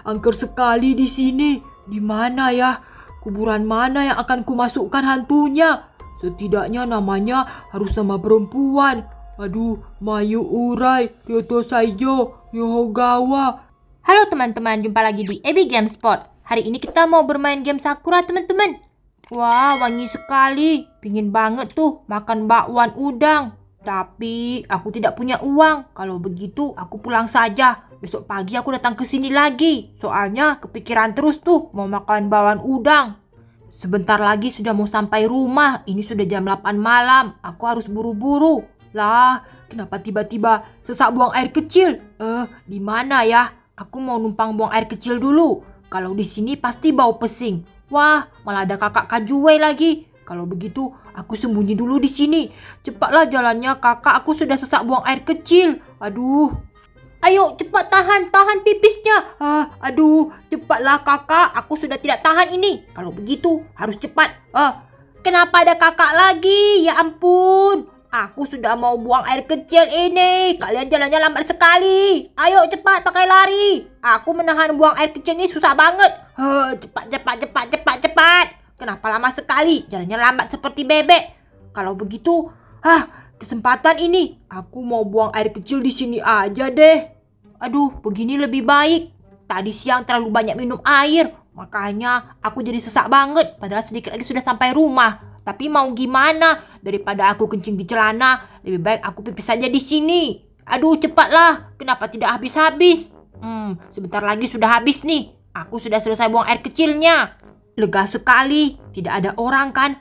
angker sekali di sini. Di mana ya? Kuburan mana yang akan kumasukkan hantunya? Setidaknya namanya harus nama perempuan. Aduh, Mayu Urai, Ryoto Saijo, Yohogawa. Halo teman-teman, jumpa lagi di Ebi Game Spot. Hari ini kita mau bermain game Sakura teman-teman. Wah, wangi sekali. Pingin banget tuh makan bakwan udang. Tapi aku tidak punya uang. Kalau begitu aku pulang saja. Besok pagi aku datang ke sini lagi. Soalnya kepikiran terus tuh mau makan bakwan udang. Sebentar lagi sudah mau sampai rumah. Ini sudah jam 8 malam. Aku harus buru-buru. Lah, kenapa tiba-tiba sesak buang air kecil? Di mana ya? Aku mau numpang buang air kecil dulu. Kalau di sini pasti bau pesing. Wah, malah ada kakak Kajue lagi. Kalau begitu, aku sembunyi dulu di sini. Cepatlah jalannya, kakak. Aku sudah sesak buang air kecil. Aduh. Ayo, cepat tahan pipisnya. Aduh, cepatlah kakak. Aku sudah tidak tahan ini. Kalau begitu, harus cepat. Kenapa ada kakak lagi? Ya ampun. Aku sudah mau buang air kecil ini. Kalian jalannya lambat sekali. Ayo cepat pakai lari. Aku menahan buang air kecil ini susah banget. Cepat. Kenapa lama sekali? Jalannya lambat seperti bebek. Kalau begitu, kesempatan ini. Aku mau buang air kecil di sini aja deh. Aduh, begini lebih baik. Tadi siang terlalu banyak minum air. Makanya aku jadi sesak banget. Padahal sedikit lagi sudah sampai rumah. Tapi mau gimana? Daripada aku kencing di celana, lebih baik aku pipis saja di sini. Aduh, cepatlah. Kenapa tidak habis-habis? Sebentar lagi sudah habis nih. Aku sudah selesai buang air kecilnya. Lega sekali. Tidak ada orang kan?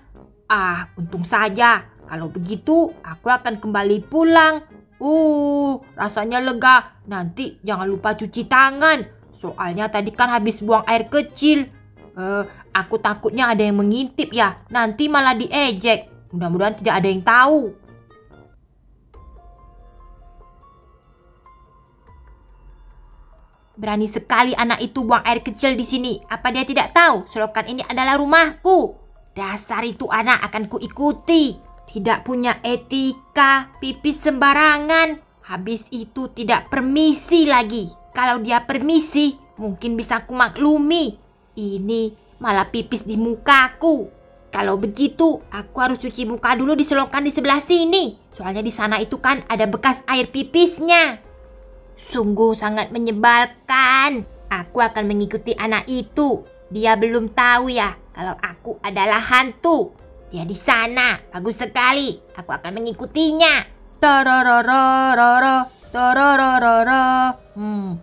Untung saja. Kalau begitu, aku akan kembali pulang. Rasanya lega. Nanti jangan lupa cuci tangan. Soalnya tadi kan habis buang air kecil. Aku takutnya ada yang mengintip ya. Nanti malah diejek. Mudah-mudahan tidak ada yang tahu. Berani sekali anak itu buang air kecil di sini. Apa dia tidak tahu selokan ini adalah rumahku? Dasar itu anak akan kuikuti. Tidak punya etika, pipis sembarangan. Habis itu tidak permisi lagi. Kalau dia permisi, mungkin bisa aku maklumi. Ini malah pipis di mukaku. Kalau begitu, aku harus cuci muka dulu di selokan di sebelah sini. Soalnya di sana itu kan ada bekas air pipisnya. Sungguh sangat menyebalkan. Aku akan mengikuti anak itu. Dia belum tahu ya kalau aku adalah hantu. Dia di sana. Bagus sekali. Aku akan mengikutinya.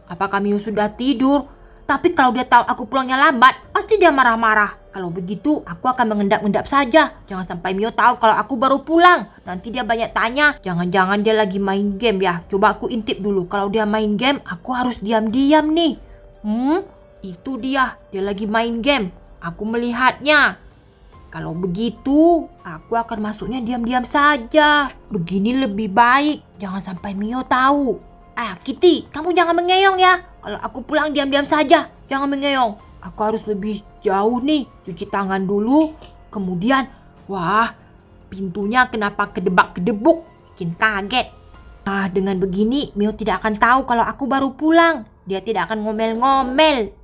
Apakah Mio sudah tidur? Tapi kalau dia tahu aku pulangnya lambat, pasti dia marah-marah. Kalau begitu, aku akan mengendap-endap saja. Jangan sampai Mio tahu kalau aku baru pulang. Nanti dia banyak tanya, jangan-jangan dia lagi main game ya. Coba aku intip dulu. Kalau dia main game, aku harus diam-diam nih. Itu dia lagi main game. Aku melihatnya. Kalau begitu, aku akan masuknya diam-diam saja. Begini lebih baik. Jangan sampai Mio tahu. Kitty, kamu jangan mengeyong ya. Kalau aku pulang diam-diam saja. Jangan mengeyong. Aku harus lebih jauh nih. Cuci tangan dulu. Kemudian, pintunya kenapa kedebak-kedebuk? Bikin kaget. Dengan begini, Mio tidak akan tahu kalau aku baru pulang. Dia tidak akan ngomel-ngomel.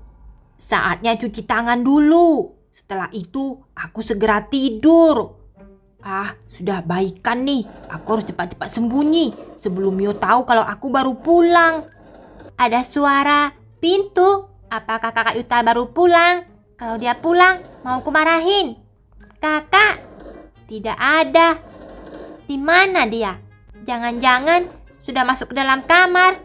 Saatnya cuci tangan dulu. Setelah itu, aku segera tidur. Sudah baikan nih. Aku harus cepat-cepat sembunyi sebelum Mio tahu kalau aku baru pulang. Ada suara pintu. Apakah kakak Yuta baru pulang? Kalau dia pulang, mau kumarahin. Kakak, tidak ada. Di mana dia? Jangan-jangan sudah masuk ke dalam kamar.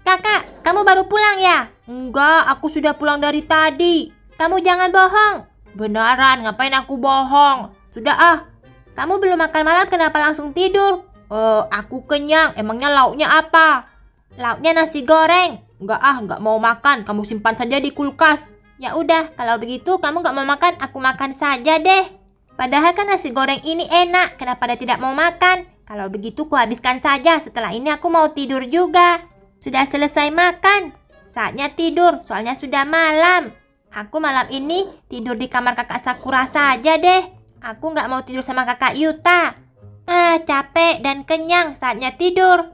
Kakak, kamu baru pulang ya? Enggak, aku sudah pulang dari tadi. Kamu jangan bohong. Beneran, ngapain aku bohong? Sudah kamu belum makan malam, kenapa langsung tidur? Aku kenyang. Emangnya lauknya apa? Lauknya nasi goreng. Enggak mau makan. Kamu simpan saja di kulkas. Ya udah, kalau begitu kamu enggak mau makan, aku makan saja deh. Padahal kan nasi goreng ini enak. Kenapa dia tidak mau makan? Kalau begitu ku habiskan saja. Setelah ini aku mau tidur juga. Sudah selesai makan. Saatnya tidur, soalnya sudah malam. Aku malam ini tidur di kamar kakak Sakura saja deh. Aku nggak mau tidur sama kakak Yuta. Capek dan kenyang, saatnya tidur.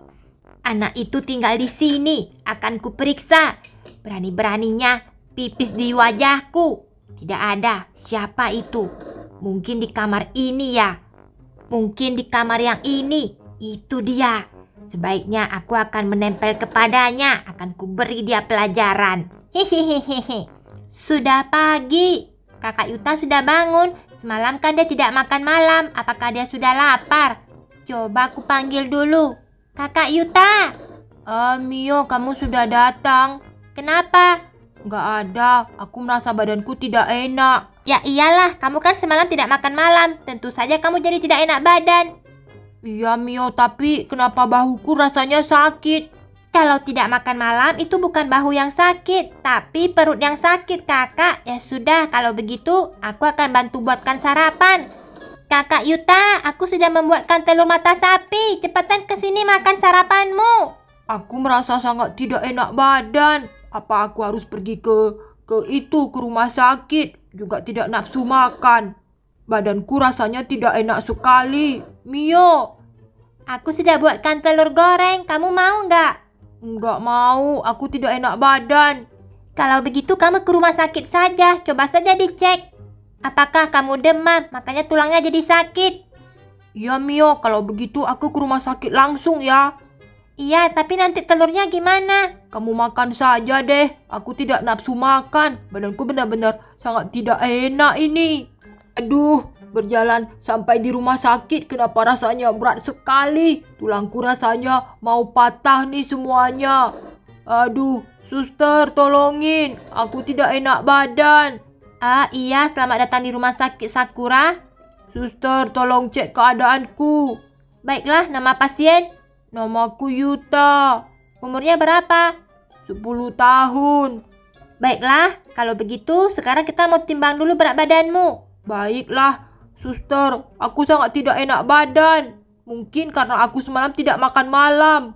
Anak itu tinggal di sini. Akan kuperiksa. Berani-beraninya pipis di wajahku. Tidak ada. Siapa itu? Mungkin di kamar ini ya. Mungkin di kamar yang ini. Itu dia. Sebaiknya aku akan menempel kepadanya. Akan kuberi dia pelajaran. Hehehehe. Sudah pagi. Kakak Yuta sudah bangun. Semalam kan dia tidak makan malam. Apakah dia sudah lapar? Coba aku panggil dulu. Kakak Yuta. Mio, kamu sudah datang. Kenapa? Nggak ada. Aku merasa badanku tidak enak. Ya iyalah, kamu kan semalam tidak makan malam. Tentu saja kamu jadi tidak enak badan. Iya Mio, tapi kenapa bahuku rasanya sakit? Kalau tidak makan malam itu bukan bahu yang sakit, tapi perut yang sakit kakak. Ya sudah, kalau begitu aku akan bantu buatkan sarapan. Kakak Yuta, aku sudah membuatkan telur mata sapi. Cepatan kesini makan sarapanmu. Aku merasa sangat tidak enak badan. Apa aku harus pergi ke rumah sakit? Juga tidak nafsu makan. Badanku rasanya tidak enak sekali. Mio. Aku sudah buatkan telur goreng. Kamu mau nggak? Nggak mau. Aku tidak enak badan. Kalau begitu kamu ke rumah sakit saja. Coba saja dicek. Apakah kamu demam? Makanya tulangnya jadi sakit. Iya Mio. Kalau begitu aku ke rumah sakit langsung ya. Iya, tapi nanti telurnya gimana? Kamu makan saja deh. Aku tidak nafsu makan. Badanku benar-benar sangat tidak enak ini. Aduh, berjalan sampai di rumah sakit. Kenapa rasanya berat sekali? Tulangku rasanya mau patah nih semuanya. Aduh, suster tolongin. Aku tidak enak badan. Iya, selamat datang di rumah sakit Sakura. Suster, tolong cek keadaanku. Baiklah, nama pasien? Namaku Yuta. Umurnya berapa? 10 tahun. Baiklah, kalau begitu sekarang kita mau timbang dulu berat badanmu. Baiklah, suster. Aku sangat tidak enak badan. Mungkin karena aku semalam tidak makan malam.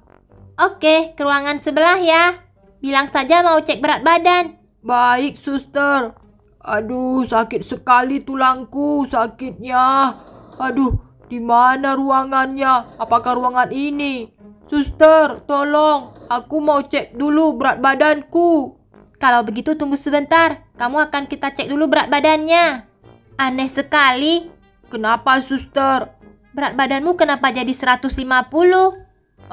Oke, ke ruangan sebelah ya. Bilang saja mau cek berat badan. Baik, suster. Aduh, sakit sekali tulangku, sakitnya. Aduh. Di mana ruangannya? Apakah ruangan ini? Suster, tolong. Aku mau cek dulu berat badanku. Kalau begitu tunggu sebentar. Kamu akan kita cek dulu berat badannya. Aneh sekali. Kenapa, suster? Berat badanmu kenapa jadi 150? 150?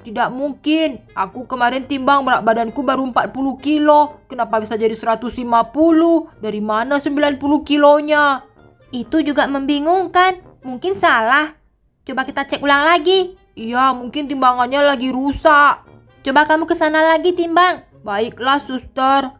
Tidak mungkin. Aku kemarin timbang berat badanku baru 40 kilo. Kenapa bisa jadi 150? Dari mana 90 kilonya? Itu juga membingungkan. Mungkin salah. Coba kita cek ulang lagi. Iya, mungkin timbangannya lagi rusak. Coba kamu ke sana lagi timbang. Baiklah, suster.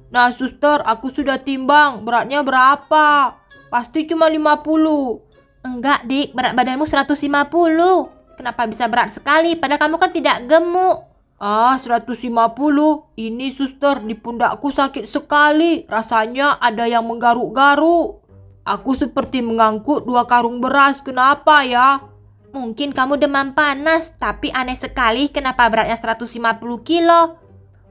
Nah, suster, aku sudah timbang. Beratnya berapa? Pasti cuma 50. Enggak, Dik. Berat badanmu 150. Kenapa bisa berat sekali? Padahal kamu kan tidak gemuk. 150. Ini, suster, di pundakku sakit sekali. Rasanya ada yang menggaruk-garuk. Aku seperti mengangkut 2 karung beras. Kenapa ya? Mungkin kamu demam panas. Tapi aneh sekali kenapa beratnya 150 kilo.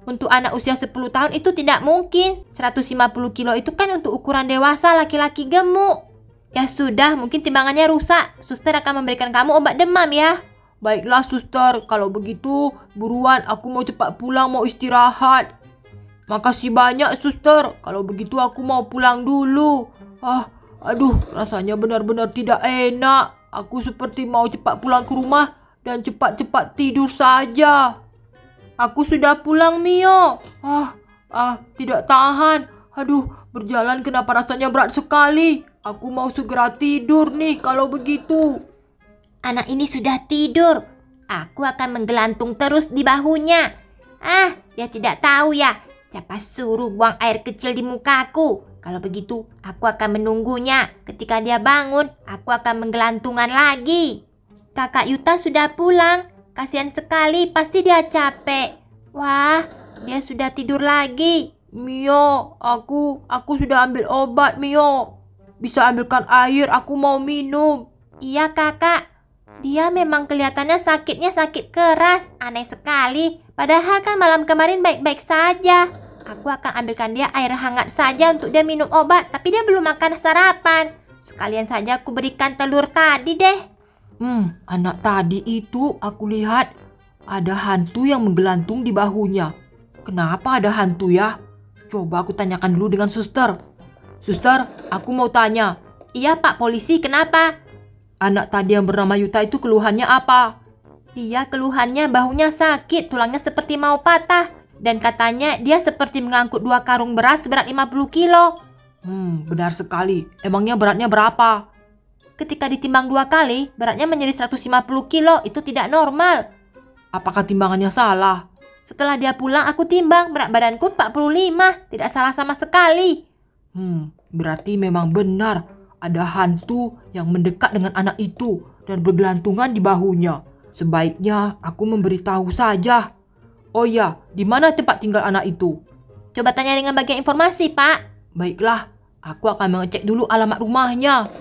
Untuk anak usia 10 tahun itu tidak mungkin. 150 kilo itu kan untuk ukuran dewasa laki-laki gemuk. Ya sudah, mungkin timbangannya rusak. Suster akan memberikan kamu obat demam ya. Baiklah, suster. Kalau begitu buruan, aku mau cepat pulang, mau istirahat. Makasih banyak, suster. Kalau begitu aku mau pulang dulu. Aduh, rasanya benar-benar tidak enak. Aku seperti mau cepat pulang ke rumah dan cepat-cepat tidur saja. Aku sudah pulang, Mio. Tidak tahan. Aduh, berjalan kenapa rasanya berat sekali. Aku mau segera tidur nih kalau begitu. Anak ini sudah tidur. Aku akan menggelantung terus di bahunya. Dia tidak tahu ya. Siapa suruh buang air kecil di mukaku. Kalau begitu, aku akan menunggunya. Ketika dia bangun, aku akan menggelantungan lagi. Kakak Yuta sudah pulang. Kasihan sekali, pasti dia capek. Wah, dia sudah tidur lagi. Mio, aku sudah ambil obat, Mio. Bisa ambilkan air, aku mau minum. Iya, kakak. Dia memang kelihatannya sakitnya sakit keras. Aneh sekali. Padahal kan malam kemarin baik-baik saja. Aku akan ambilkan dia air hangat saja untuk dia minum obat. Tapi dia belum makan sarapan. Sekalian saja aku berikan telur tadi deh. Anak tadi itu aku lihat Ada hantu yang menggelantung di bahunya. Kenapa ada hantu ya? Coba aku tanyakan dulu dengan suster. Suster, aku mau tanya. Iya Pak Polisi, kenapa? Anak tadi yang bernama Yuta itu keluhannya apa? Dia keluhannya bahunya sakit, tulangnya seperti mau patah. Dan katanya dia seperti mengangkut 2 karung beras seberat 50 kilo. Benar sekali. Emangnya beratnya berapa? Ketika ditimbang 2 kali, beratnya menjadi 150 kilo. Itu tidak normal. Apakah timbangannya salah? Setelah dia pulang, aku timbang. Berat badanku 45. Tidak salah sama sekali. Berarti memang benar. Ada hantu yang mendekat dengan anak itu dan bergelantungan di bahunya. Sebaiknya aku memberitahu saja. Oh ya, di mana tempat tinggal anak itu? Coba tanya dengan bagian informasi, Pak. Baiklah, aku akan mengecek dulu alamat rumahnya.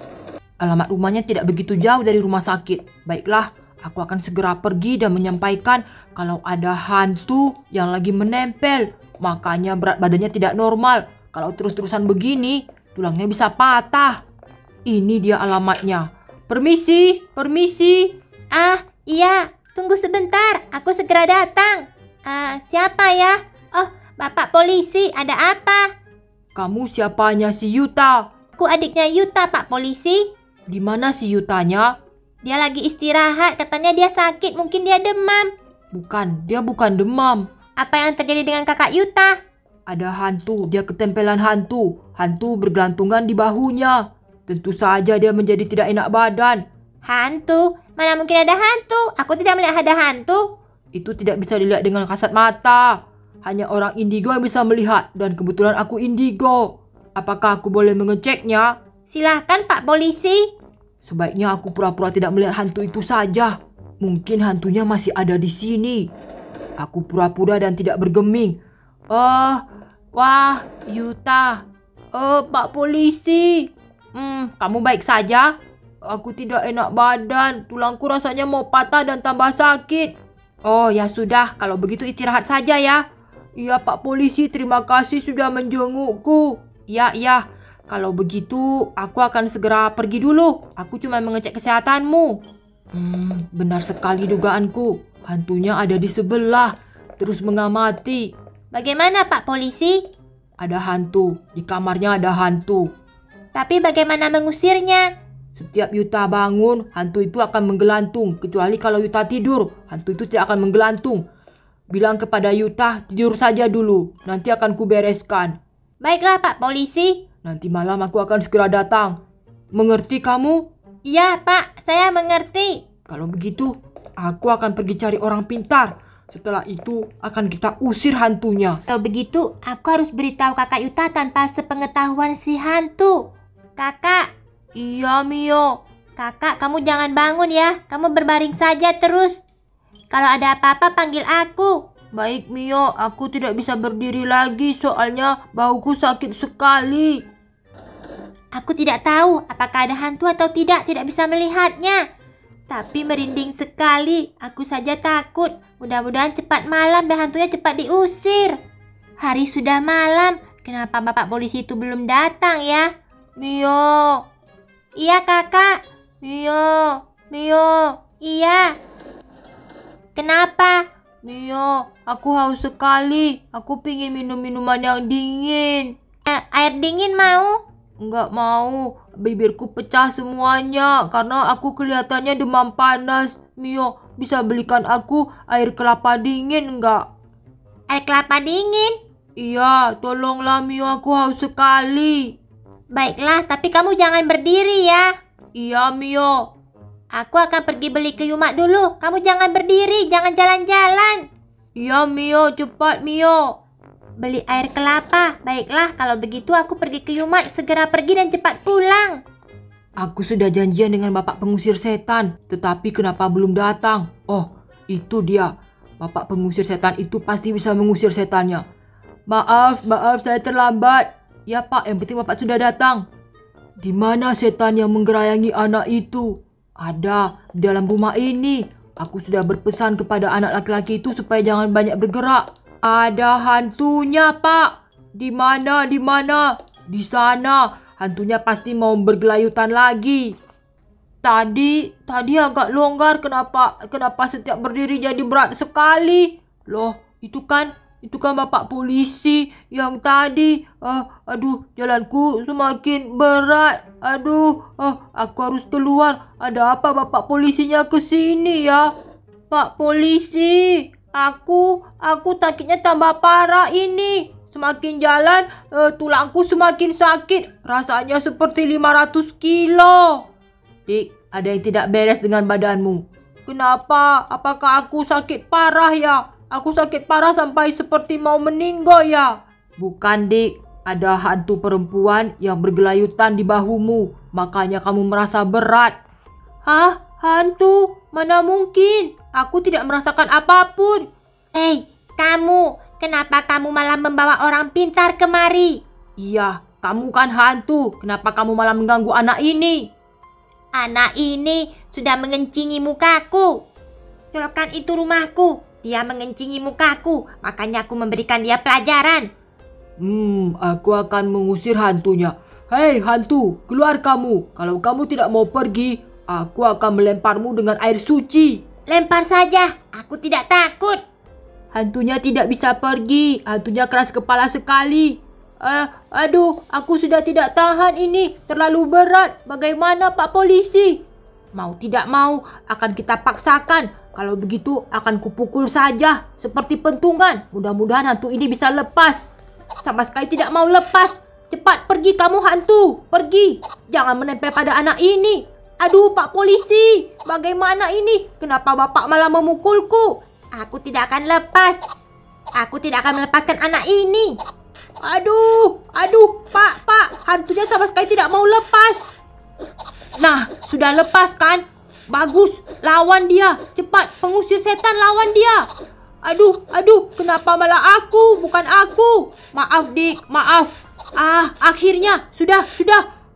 Alamat rumahnya tidak begitu jauh dari rumah sakit. Baiklah, aku akan segera pergi dan menyampaikan kalau ada hantu yang lagi menempel. Makanya berat badannya tidak normal. Kalau terus-terusan begini, tulangnya bisa patah. Ini dia alamatnya. Permisi, permisi. Ah, iya. Tunggu sebentar. Aku segera datang. Siapa ya? Oh, Bapak Polisi. Ada apa? Kamu siapanya si Yuta? Aku adiknya Yuta, Pak Polisi. Di mana si Yutanya? Dia lagi istirahat. Katanya dia sakit. Mungkin dia demam. Bukan, dia bukan demam. Apa yang terjadi dengan kakak Yuta? Ada hantu. Dia ketempelan hantu. Hantu bergelantungan di bahunya. Tentu saja dia menjadi tidak enak badan. Hantu? Mana mungkin ada hantu? Aku tidak melihat ada hantu. Itu tidak bisa dilihat dengan kasat mata. Hanya orang indigo yang bisa melihat. Dan kebetulan aku indigo. Apakah aku boleh mengeceknya? Silahkan Pak Polisi. Sebaiknya aku pura-pura tidak melihat hantu itu saja. Mungkin hantunya masih ada di sini. Aku pura-pura dan tidak bergeming. Wah, Yuta. Pak Polisi. Kamu baik saja? Aku tidak enak badan. Tulangku rasanya mau patah dan tambah sakit. Oh, ya sudah. Kalau begitu istirahat saja ya. Iya, Pak Polisi. Terima kasih sudah menjengukku. Iya. Kalau begitu, aku akan segera pergi dulu. Aku cuma mengecek kesehatanmu. Benar sekali dugaanku. Hantunya ada di sebelah. Terus mengamati. Bagaimana Pak Polisi? Ada hantu. Di kamarnya ada hantu. Tapi bagaimana mengusirnya? Setiap Yuta bangun, hantu itu akan menggelantung. Kecuali kalau Yuta tidur, hantu itu tidak akan menggelantung. Bilang kepada Yuta, tidur saja dulu. Nanti akan kubereskan. Baiklah Pak Polisi. Nanti malam aku akan segera datang. Mengerti kamu? Iya Pak, saya mengerti. Kalau begitu, aku akan pergi cari orang pintar. Setelah itu, akan kita usir hantunya. Kalau begitu, aku harus beritahu kakak Yuta tanpa sepengetahuan si hantu. Kakak. Iya, Mio. Kakak, kamu jangan bangun ya. Kamu berbaring saja terus. Kalau ada apa-apa, panggil aku. Baik, Mio. Aku tidak bisa berdiri lagi soalnya bahuku sakit sekali. Aku tidak tahu apakah ada hantu atau tidak bisa melihatnya. Tapi merinding sekali. Aku saja takut. Mudah-mudahan cepat malam dan hantunya cepat diusir. Hari sudah malam. Kenapa Bapak Polisi itu belum datang ya? Mio. Iya kakak. Mio. Iya. Kenapa? Mio, aku haus sekali. Aku pingin minum minuman yang dingin. Air dingin mau? Enggak mau. Bibirku pecah semuanya karena aku kelihatannya demam panas. Mio, bisa belikan aku air kelapa dingin enggak? Air kelapa dingin? Iya, tolonglah Mio, aku haus sekali. Baiklah, tapi kamu jangan berdiri ya. Iya, Mio. Aku akan pergi beli ke Yumak dulu. Kamu jangan berdiri, jangan jalan-jalan. Iya, Mio, cepat, Mio. Beli air kelapa. Baiklah, kalau begitu aku pergi ke Yumak. Segera pergi dan cepat pulang. Aku sudah janjian dengan Bapak Pengusir Setan. Tetapi kenapa belum datang? Oh, itu dia. Bapak Pengusir Setan itu pasti bisa mengusir setannya. Maaf, saya terlambat. Ya Pak, yang penting Bapak sudah datang. Di mana setan yang menggerayangi anak itu? Ada di dalam rumah ini. Aku sudah berpesan kepada anak laki-laki itu supaya jangan banyak bergerak. Ada hantunya, Pak. Di mana? Di sana. Hantunya pasti mau bergelayutan lagi. Tadi agak longgar. Kenapa setiap berdiri jadi berat sekali? Loh, itu kan Bapak polisi yang tadi. Aduh, jalanku semakin berat. Aduh, aku harus keluar. Ada apa Bapak polisinya ke sini ya? Pak polisi, aku sakitnya tambah parah ini. Semakin jalan, tulangku semakin sakit. Rasanya seperti 500 kilo. Dik, ada yang tidak beres dengan badanmu. Kenapa? Apakah aku sakit parah ya? Aku sakit parah sampai seperti mau meninggal ya? Bukan, Dik. Ada hantu perempuan yang bergelayutan di bahumu. Makanya kamu merasa berat. Hah? Hantu? Mana mungkin? Aku tidak merasakan apapun. Kamu, kenapa kamu malah membawa orang pintar kemari? Iya, kamu kan hantu. Kenapa kamu malah mengganggu anak ini? Anak ini sudah mengencingi mukaku. Colokan itu rumahku. Dia mengencingi mukaku, makanya aku memberikan dia pelajaran. Aku akan mengusir hantunya. Hei hantu, keluar kamu. Kalau kamu tidak mau pergi, aku akan melemparmu dengan air suci. Lempar saja, aku tidak takut. Hantunya tidak bisa pergi. Hantunya keras kepala sekali. Aduh, aku sudah tidak tahan ini. Terlalu berat. Bagaimana Pak Polisi? Mau tidak mau, akan kita paksakan. Kalau begitu, akan kupukul saja. Seperti pentungan. Mudah-mudahan hantu ini bisa lepas. Sama sekali tidak mau lepas. Cepat pergi kamu hantu. Pergi. Jangan menempel pada anak ini. Aduh Pak Polisi. Bagaimana ini? Kenapa Bapak malah memukulku? Aku tidak akan lepas. Aku tidak akan melepaskan anak ini. Aduh, Pak, hantunya sama sekali tidak mau lepas. Nah, sudah lepas kan? Bagus, lawan dia. Cepat, pengusir setan lawan dia. Aduh, kenapa malah aku, bukan aku? Maaf, Dik, maaf. Akhirnya, sudah.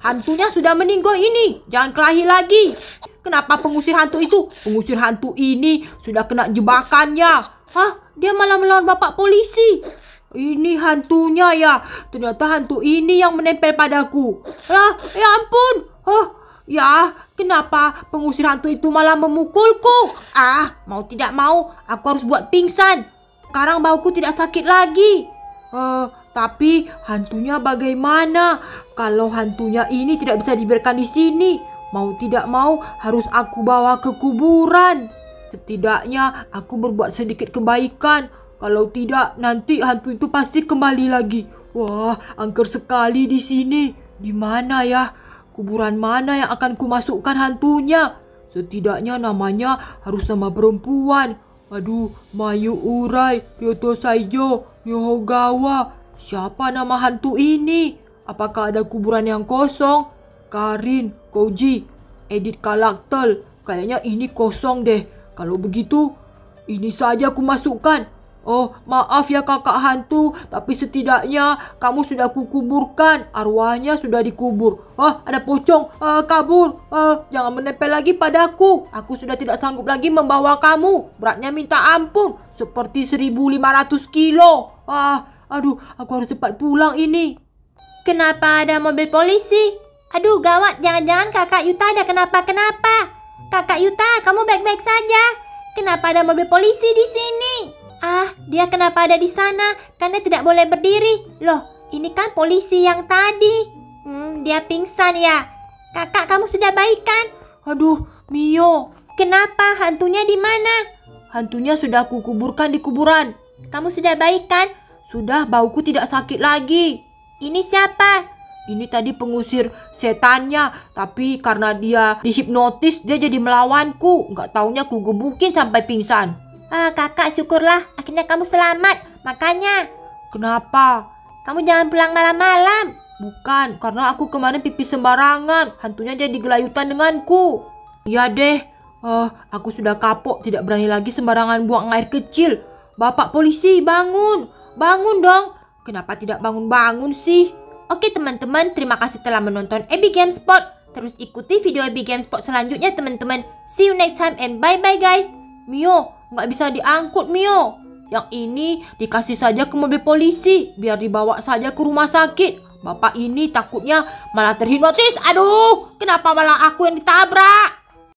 Hantunya sudah meninggal ini. Jangan kelahi lagi. Kenapa pengusir hantu itu? Pengusir hantu ini sudah kena jebakannya. Dia malah melawan Bapak Polisi. Ini hantunya ya. Ternyata hantu ini yang menempel padaku. Lah, ya ampun. Ya, kenapa pengusir hantu itu malah memukulku? Mau tidak mau, aku harus buat pingsan. Sekarang bauku tidak sakit lagi. Tapi hantunya bagaimana? Kalau hantunya ini tidak bisa dibiarkan di sini, mau tidak mau harus aku bawa ke kuburan. Setidaknya aku berbuat sedikit kebaikan. Kalau tidak, nanti hantu itu pasti kembali lagi. Wah, angker sekali di sini. Di mana ya? Kuburan mana yang akan kumasukkan hantunya? Setidaknya namanya harus nama perempuan. Aduh, Mayu Urai, Ryoto Saijo, Yohogawa. Siapa nama hantu ini? Apakah ada kuburan yang kosong? Karin, Koji, Edith Kalaktel. Kayaknya ini kosong deh. Kalau begitu, ini saja aku masukkan. Oh, maaf ya kakak hantu, tapi setidaknya kamu sudah kukuburkan. Arwahnya sudah dikubur. Ada pocong, kabur. Jangan menempel lagi padaku. Aku sudah tidak sanggup lagi membawa kamu. Beratnya minta ampun, seperti 1.500 kilo. Aduh, aku harus cepat pulang ini. Kenapa ada mobil polisi? Aduh, gawat, jangan-jangan kakak Yuta ada kenapa-kenapa. Kakak Yuta, kamu baik-baik saja. Kenapa ada mobil polisi di sini? Dia kenapa ada di sana? Karena tidak boleh berdiri. Loh, ini kan polisi yang tadi. Dia pingsan ya. Kakak, kamu sudah baik kan? Aduh, Mio. Kenapa? Hantunya di mana? Hantunya sudah kukuburkan di kuburan. Kamu sudah baik kan? Sudah, bauku tidak sakit lagi. Ini siapa? Ini tadi pengusir setannya. Tapi karena dia dihipnotis, dia jadi melawanku. Nggak taunya ku gebukin sampai pingsan. Kakak, syukurlah. Akhirnya kamu selamat. Makanya. Kenapa? Kamu jangan pulang malam-malam. Bukan, karena aku kemarin pipis sembarangan. Hantunya jadi gelayutan denganku. Iya deh. Aku sudah kapok. Tidak berani lagi sembarangan buang air kecil. Bapak polisi, bangun. Bangun dong. Kenapa tidak bangun-bangun sih? Oke teman-teman, terima kasih telah menonton Ebi Gamespot. Terus ikuti video Ebi Gamespot selanjutnya teman-teman. See you next time and bye-bye guys. Mio, nggak bisa diangkut Mio. Yang ini dikasih saja ke mobil polisi. Biar dibawa saja ke rumah sakit. Bapak ini takutnya malah terhipnotis. Aduh, kenapa malah aku yang ditabrak?